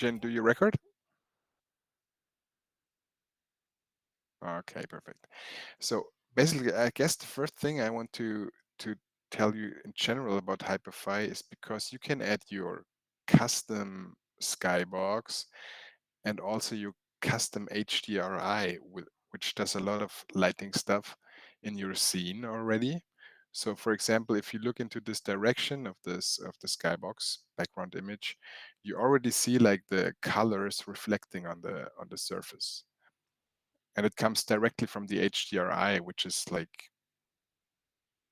Jen, do you record? Okay, perfect. So basically, I guess the first thing I want to tell you in general about Hyperfy is because you can add your custom skybox and also your custom HDRI, which does a lot of lighting stuff in your scene already. So for example, if you look into this direction of the skybox background image, you already see like the colors reflecting on the surface. And it comes directly from the HDRI, which is like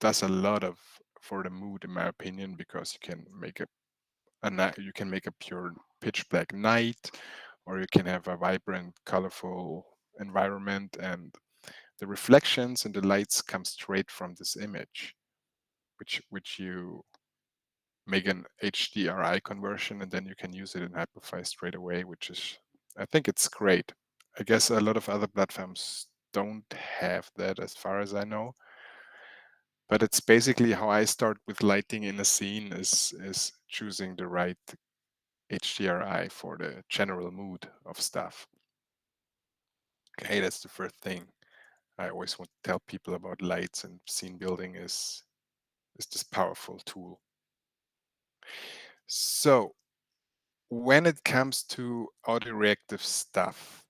does a lot of for the mood, in my opinion, because you can make you can make a pure pitch black night, or you can have a vibrant, colorful environment, and the reflections and the lights come straight from this image, which you make an HDRI conversion, and then you can use it in Hyperfy straight away, which is, I think it's great. I guess a lot of other platforms don't have that as far as I know. But it's basically how I start with lighting in a scene is choosing the right HDRI for the general mood of stuff. Okay, that's the first thing I always want to tell people about lights and scene building is this powerful tool. So when it comes to audio reactive stuff,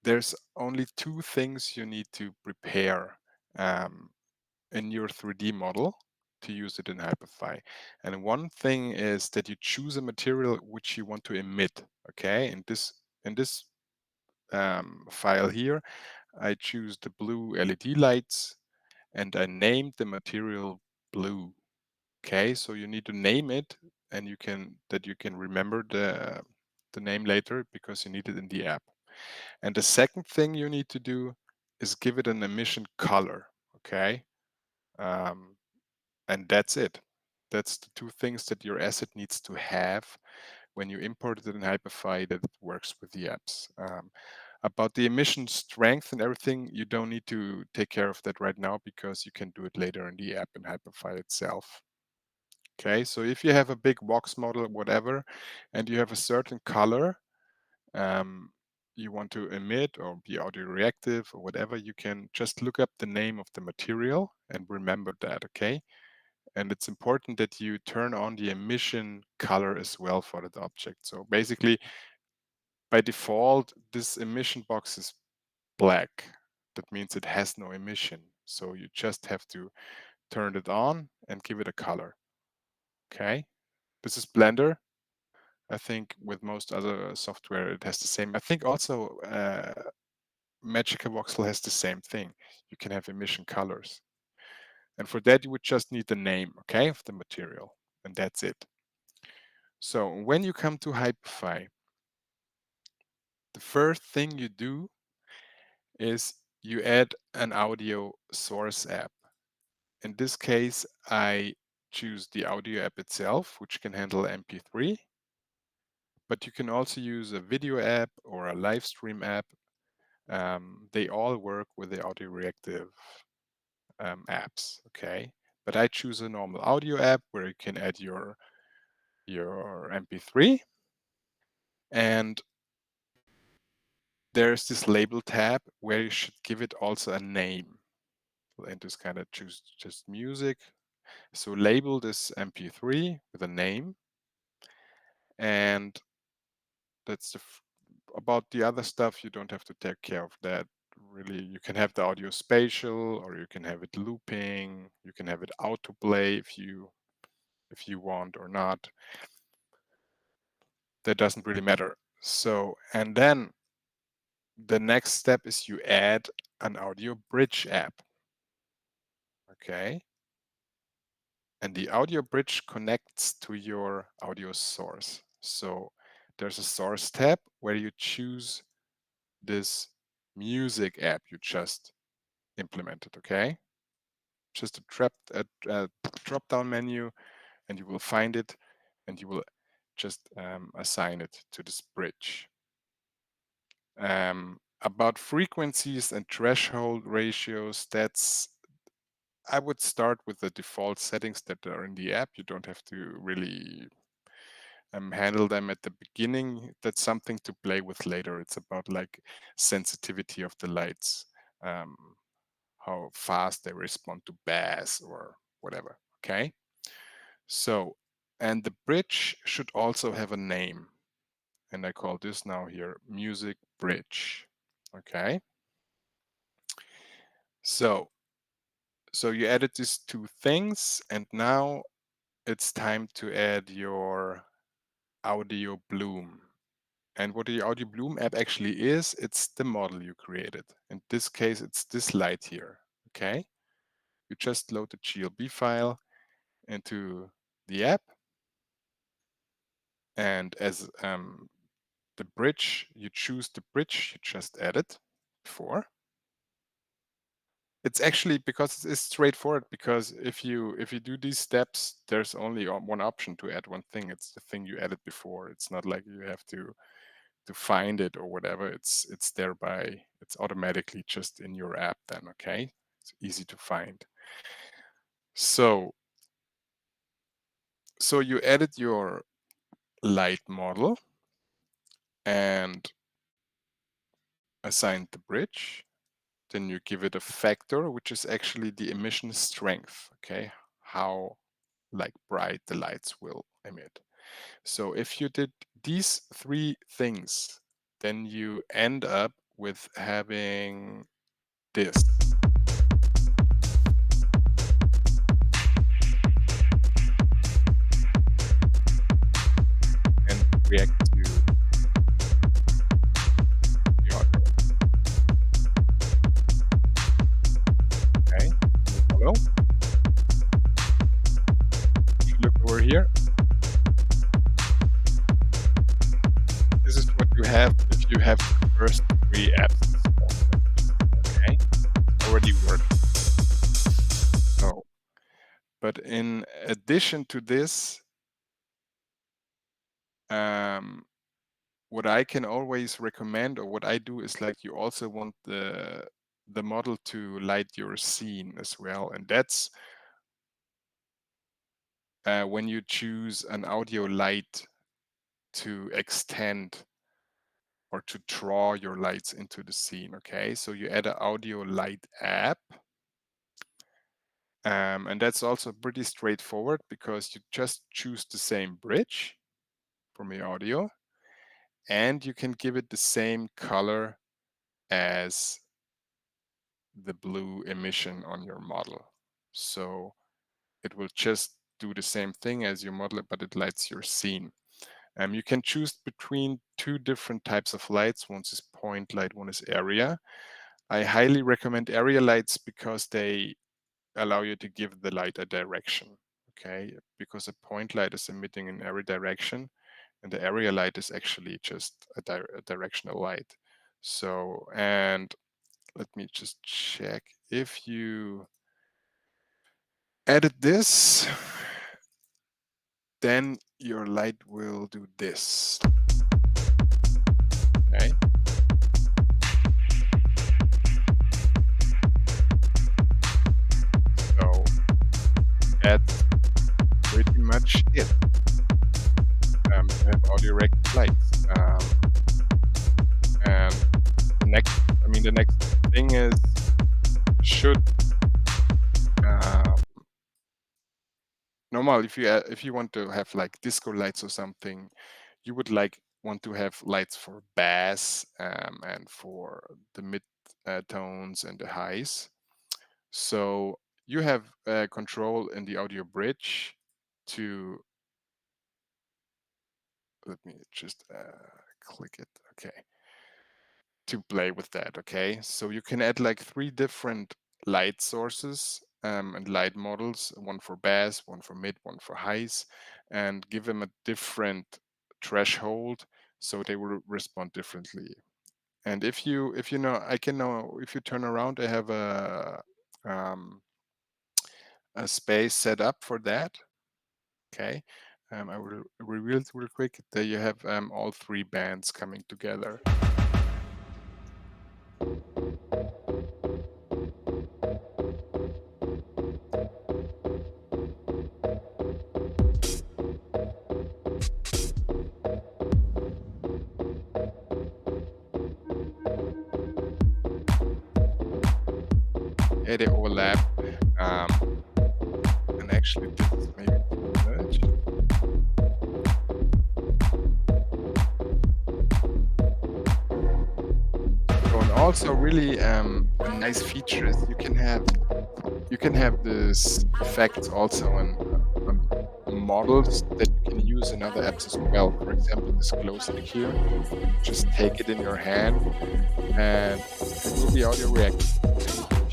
there's only two things you need to prepare in your 3D model to use it in Hyperfy. And one thing is that you choose a material which you want to emit. Okay, in this file here, I choose the blue LED lights and I named the material blue. Okay, so you need to name it, and you can remember the name later because you need it in the app. And the second thing you need to do is give it an emission color. Okay, um, and that's it. That's the two things that your asset needs to have when you import it in Hyperfy that it works with the apps. About the emission strength and everything, you don't need to take care of that right now because you can do it later in the app in Hyperfy itself. Okay, so if you have a big Vox model, whatever, and you have a certain color you want to emit or be audio reactive or whatever, you can just look up the name of the material and remember that, okay? And it's important that you turn on the emission color as well for that object. So basically, by default, this emission box is black. That means it has no emission. So you just have to turn it on and give it a color. Okay, this is Blender. I think with most other software, it has the same. I think also Magica Voxel has the same thing. You can have emission colors. And for that, you would just need the name, okay, of the material. And that's it. So when you come to Hyperfy, the first thing you do is you add an audio source app. In this case, I choose the audio app itself, which can handle MP3, but you can also use a video app or a live stream app. They all work with the audio reactive apps, okay? But I choose a normal audio app where you can add your MP3, and there's this label tab where you should give it also a name. And just kind of choose just music. So label this MP3 with a name, and that's about the other stuff. You don't have to take care of that. Really, you can have the audio spatial, or you can have it looping. You can have it autoplay if you want or not. That doesn't really matter. So, and then the next step is you add an audio bridge app. Okay. And the audio bridge connects to your audio source. So there's a source tab where you choose this music app you just implemented. Okay. Just a drop down menu, and you will find it, and you will just assign it to this bridge. About frequencies and threshold ratios, I would start with the default settings that are in the app. You don't have to really handle them at the beginning. That's something to play with later. It's about like sensitivity of the lights, how fast they respond to bass or whatever. Okay. So, and the bridge should also have a name. And I call this now here music bridge. Okay. So you added these two things, and now it's time to add your audio bloom. And what the audio bloom app actually is, it's the model you created. In this case, it's this light here. Okay. You just load the GLB file into the app, and as the bridge, you choose the bridge you just added before. It's actually, because it's straightforward, because if you do these steps, there's only one option to add one thing. It's the thing you added before. It's not like you have to find it or whatever. It's thereby, it's automatically just in your app then. Okay, it's easy to find. So you added your light model and assigned the bridge. Then you give it a factor, which is actually the emission strength. Okay, how like bright the lights will emit. So if you did these three things, then you end up with having this, and react to the audio. Okay, hello. If you look over here, this is what you have if you have the first three apps installed. Okay, it's already working. So, but in addition to this, what I can always recommend, or what I do, is like, you also want the model to light your scene as well, and that's when you choose an audio light to extend or to draw your lights into the scene. Okay, so you add an audio light app, and that's also pretty straightforward, because you just choose the same bridge from your audio, and you can give it the same color as the blue emission on your model. So it will just do the same thing as your model, but it lights your scene. You can choose between two different types of lights. One is point light, one is area. I highly recommend area lights because they allow you to give the light a direction. Okay, because a point light is emitting in every direction, and the area light is actually just a directional light. So, and let me just check. If you edit this, then your light will do this. Okay. So that's pretty much it. To have audio-reactive lights. And the next thing is, you should normal, if you want to have like disco lights or something, you would want to have lights for bass, and for the mid tones and the highs. So you have control in the audio bridge to, let me just click it. Okay, to play with that. Okay, so you can add like three different light sources, and light models, one for bass, one for mid, one for highs, and give them a different threshold, so they will respond differently. And if you know, I can know, if you turn around, I have um, a space set up for that. Okay, I will reveal it real quick. There you have all three bands coming together. they overlap. Um, and actually, this is maybe too much. So, and also really a nice feature is you can have this effects also on models that you can use in other apps as well. For example, this glow stick here. Just take it in your hand and it will be audio reactive.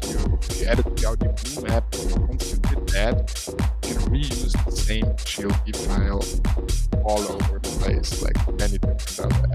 And if you add it to the Audio Bloom app, once you did that, you can reuse the same GLP file all over the place, like many different other